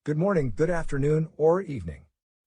Good morning, good afternoon, or evening.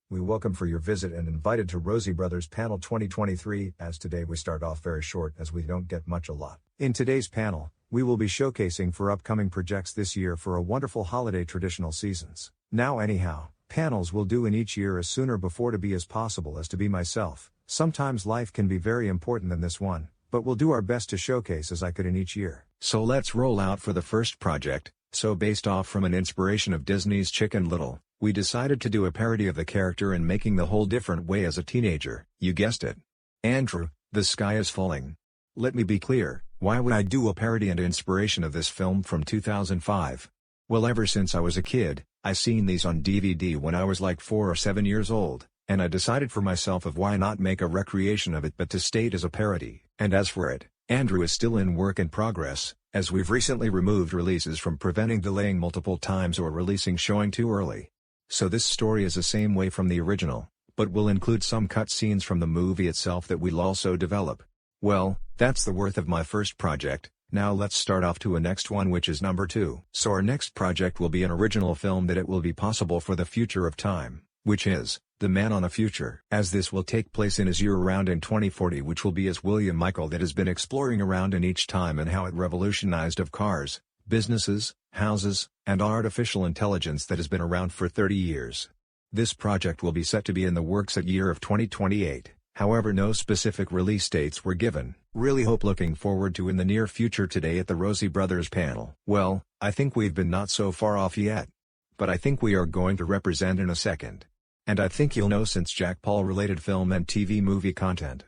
We welcome for your visit and invited to Rosie Brothers Panel 2023, as today we start off very short as we don't get much a lot. In today's panel, we will be showcasing for upcoming projects this year for a wonderful holiday traditional seasons. Now anyhow, panels will do in each year as sooner before to be as possible as to be myself. Sometimes life can be very important than this one, but we'll do our best to showcase as I could in each year. So let's roll out for the first project. So based off from an inspiration of Disney's Chicken Little, we decided to do a parody of the character and making the whole different way as a teenager. You guessed it. Andrew, the sky is falling. Let me be clear, why would I do a parody and inspiration of this film from 2005? Well, ever since I was a kid, I seen these on DVD when I was like 4 or 7 years old, and I decided for myself of why not make a recreation of it but to state as a parody. And as for it, Andrew is still in work in progress, as we've recently removed releases from preventing delaying multiple times or releasing showing too early. So this story is the same way from the original, but will include some cut scenes from the movie itself that we'll also develop. Well, that's the worth of my first project. Now let's start off to a next one, which is number 2. So our next project will be an original film that it will be possible for the future of time, which is The Man on a Future, as this will take place in his year around in 2040, which will be as William Michael that has been exploring around in each time and how it revolutionized of cars, businesses, houses, and artificial intelligence that has been around for 30 years. This project will be set to be in the works at year of 2028, however no specific release dates were given. Really hope looking forward to in the near future today at the Rosie Brothers panel. Well, I think we've been not so far off yet. But I think we are going to represent in a second. And I think you'll know since Jack Paul related film and TV movie content.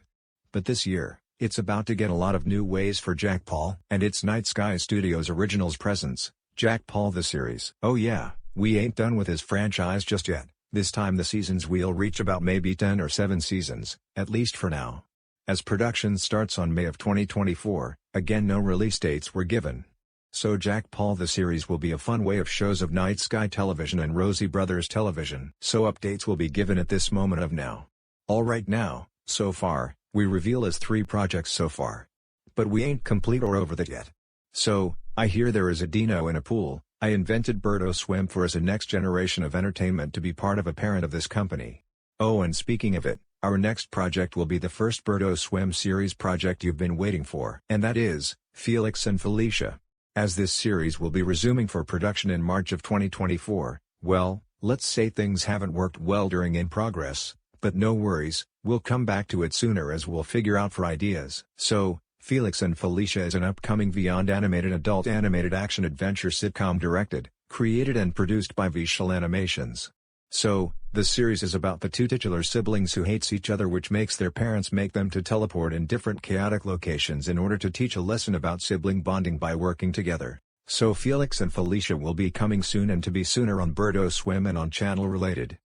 But this year, it's about to get a lot of new ways for Jack Paul and its Night Sky Studios Originals presence, Jack Paul the series. Oh yeah, we ain't done with his franchise just yet. This time the seasons will reach about maybe 10 or 7 seasons, at least for now. As production starts on May of 2024, again no release dates were given. So Jack Paul the series will be a fun way of shows of Night Sky Television and Rosie Brothers Television. So updates will be given at this moment of now. Alright now, so far, we reveal as 3 projects so far. But we ain't complete or over that yet. So, I hear there is a dino in a pool. I invented Birdo Swim for as a next generation of entertainment to be part of a parent of this company. Oh, and speaking of it, our next project will be the first Birdo Swim series project you've been waiting for. And that is, Felix and Felicia. As this series will be resuming for production in March of 2024, well, let's say things haven't worked well during in progress, but no worries, we'll come back to it sooner as we'll figure out for ideas. So, Felix and Felicia is an upcoming beyond animated adult animated action-adventure sitcom directed, created and produced by Visual Animations. So, the series is about the 2 titular siblings who hates each other, which makes their parents make them to teleport in different chaotic locations in order to teach a lesson about sibling bonding by working together. So Felix and Felicia will be coming soon and to be sooner on Birdo Swim and on Channel Related.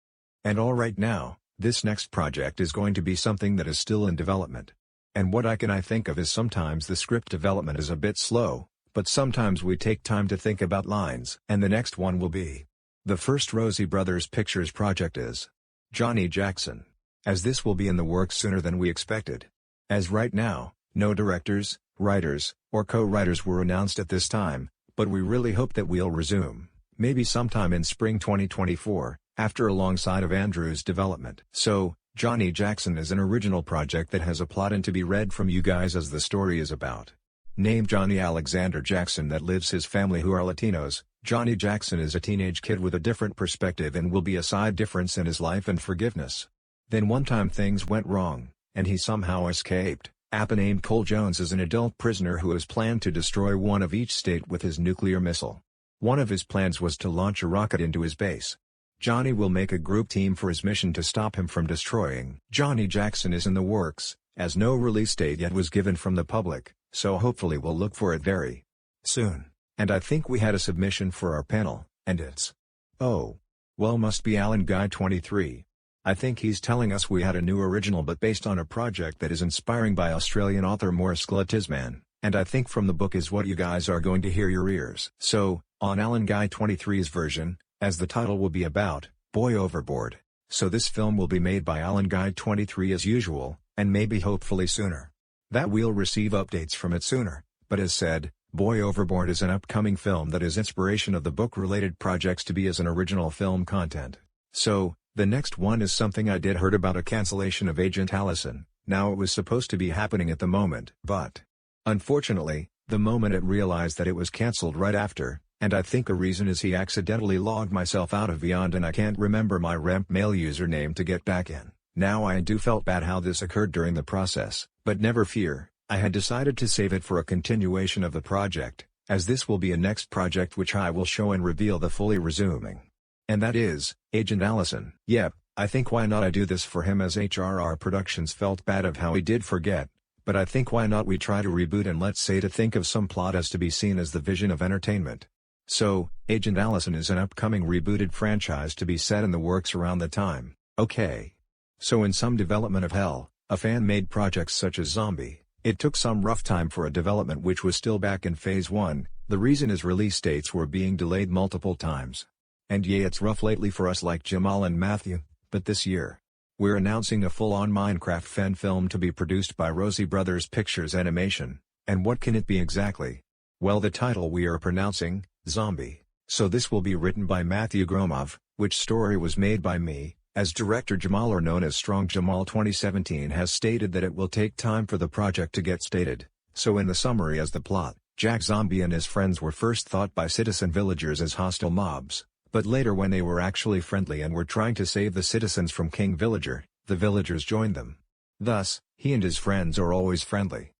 And alright now, this next project is going to be something that is still in development. And what I think of is sometimes the script development is a bit slow, but sometimes we take time to think about lines. And the next one will be the first Rosie Brothers Pictures project is Johnny Jackson, as this will be in the works sooner than we expected. As right now, no directors, writers, or co-writers were announced at this time, but we really hope that we'll resume, maybe sometime in spring 2024, after alongside of Andrew's development. So, Johnny Jackson is an original project that has a plot and to be read from you guys as the story is about. Named Johnny Alexander Jackson that lives his family who are Latinos. Johnny Jackson is a teenage kid with a different perspective and will be a side difference in his life and forgiveness. Then one time things went wrong, and he somehow escaped. Appa named Cole Jones is an adult prisoner who has planned to destroy one of each state with his nuclear missile. One of his plans was to launch a rocket into his base. Johnny will make a group team for his mission to stop him from destroying. Johnny Jackson is in the works, as no release date yet was given from the public, so hopefully we'll look for it very soon. And I think we had a submission for our panel, and it's, oh, well, must be Alan Guy 23. I think he's telling us we had a new original but based on a project that is inspiring by Australian author Morris Glattisman, and I think from the book is what you guys are going to hear your ears. So, on Alan Guy 23's version, as the title will be about, Boy Overboard. So this film will be made by Alan Guy 23 as usual, and maybe hopefully sooner. That we'll receive updates from it sooner, but as said, Boy Overboard is an upcoming film that is inspiration of the book-related projects to be as an original film content. So, the next one is something I did heard about a cancellation of Agent Allison. Now it was supposed to be happening at the moment, but unfortunately, the moment it realized that it was cancelled right after, and I think a reason is he accidentally logged myself out of Beyond and I can't remember my Remp mail username to get back in. Now I do felt bad how this occurred during the process, but never fear, I had decided to save it for a continuation of the project, as this will be a next project which I will show and reveal the fully resuming. And that is, Agent Allison. Yep, I think why not I do this for him as HRR Productions felt bad of how he did forget, but I think why not we try to reboot and let's say to think of some plot as to be seen as the vision of entertainment. So, Agent Allison is an upcoming rebooted franchise to be set in the works around the time. Okay. So in some development of hell, a fan-made project such as Zombie, it took some rough time for a development which was still back in phase 1, the reason is release dates were being delayed multiple times. And yeah, it's rough lately for us like Jamal and Matthew, but this year, we're announcing a full-on Minecraft fan film to be produced by Rosie Brothers Pictures Animation, and what can it be exactly? Well, the title we are pronouncing, Zombie, so this will be written by Matthew Gromov, which story was made by me, as director Jamal or known as Strong Jamal 2017 has stated that it will take time for the project to get stated, so in the summary as the plot, Jack Zombie and his friends were first thought by citizen villagers as hostile mobs, but later when they were actually friendly and were trying to save the citizens from King Villager, the villagers joined them. Thus, he and his friends are always friendly.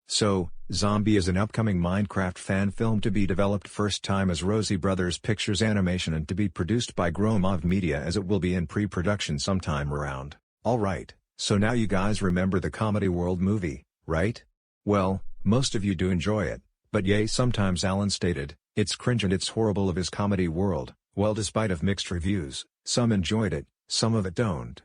So, Zombie is an upcoming Minecraft fan film to be developed first time as Rosie Brothers Pictures Animation and to be produced by Gromov Media as it will be in pre-production sometime around. Alright, so now you guys remember the Comedy World movie, right? Well, most of you do enjoy it, but yay sometimes Alan stated, it's cringe and it's horrible of his Comedy World. Well, despite of mixed reviews, some enjoyed it, some of it don't.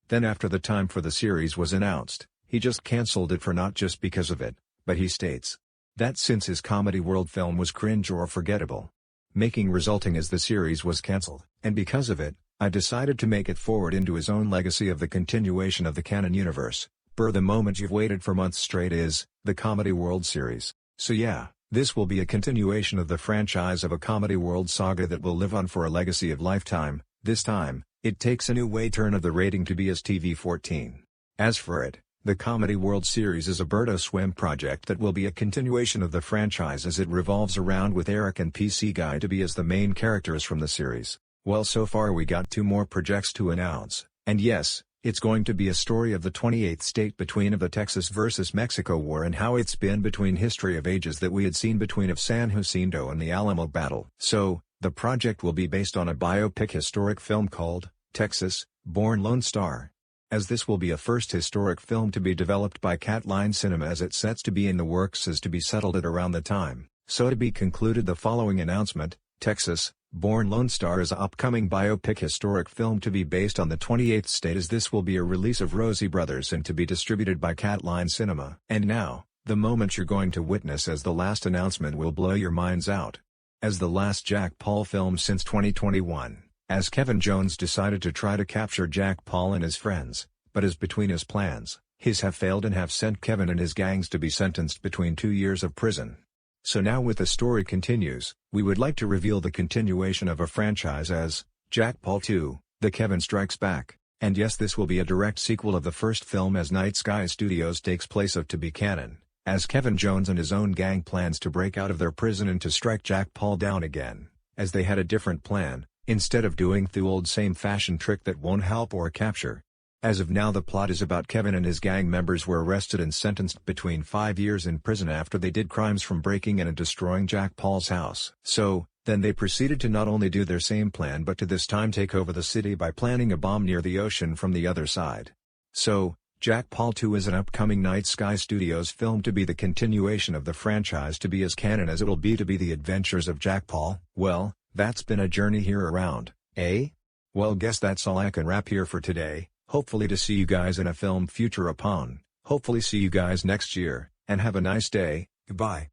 Then after the time for the series was announced, he just cancelled it for not just because of it, but he states that since his Comedy World film was cringe or forgettable, making resulting as the series was cancelled, and because of it, I decided to make it forward into his own legacy of the continuation of the canon universe. The moment you've waited for months straight is the Comedy World series. So yeah. This will be a continuation of the franchise of a Comedy World saga that will live on for a legacy of lifetime. This time, it takes a new way turn of the rating to be as TV-14. As for it, the Comedy World series is a Birdo Swim project that will be a continuation of the franchise as it revolves around with Eric and PC Guy to be as the main characters from the series. Well, so far we got 2 more projects to announce, and yes, it's going to be a story of the 28th state between of the Texas versus Mexico War and how it's been between history of ages that we had seen between of San Jacinto and the Alamo Battle. So, the project will be based on a biopic historic film called, Texas, Born Lone Star. As this will be a first historic film to be developed by Catline Cinema as it sets to be in the works as to be settled at around the time. So to be concluded the following announcement, Texas, Born Lone Star is an upcoming biopic historic film to be based on the 28th state as this will be a release of Rosie Brothers and to be distributed by Catline Cinema. And now, the moment you're going to witness as the last announcement will blow your minds out. As the last Jack Paul film since 2021, as Kevin Jones decided to try to capture Jack Paul and his friends, but as between his plans, his have failed and have sent Kevin and his gangs to be sentenced between 2 years of prison. So now with the story continues, we would like to reveal the continuation of a franchise as, Jack Paul 2, The Kevin Strikes Back, and yes this will be a direct sequel of the first film as Night Sky Studios takes place of to be canon, as Kevin Jones and his own gang plans to break out of their prison and to strike Jack Paul down again, as they had a different plan, instead of doing the old same fashion trick that won't help or capture. As of now the plot is about Kevin and his gang members were arrested and sentenced between 5 years in prison after they did crimes from breaking in and destroying Jack Paul's house. So, then they proceeded to not only do their same plan but to this time take over the city by planting a bomb near the ocean from the other side. So, Jack Paul 2 is an upcoming Night Sky Studios film to be the continuation of the franchise to be as canon as it will be to be the adventures of Jack Paul. Well, that's been a journey here around, eh? Well guess that's all I can wrap here for today. Hopefully to see you guys in a film future upon, hopefully see you guys next year, and have a nice day, goodbye.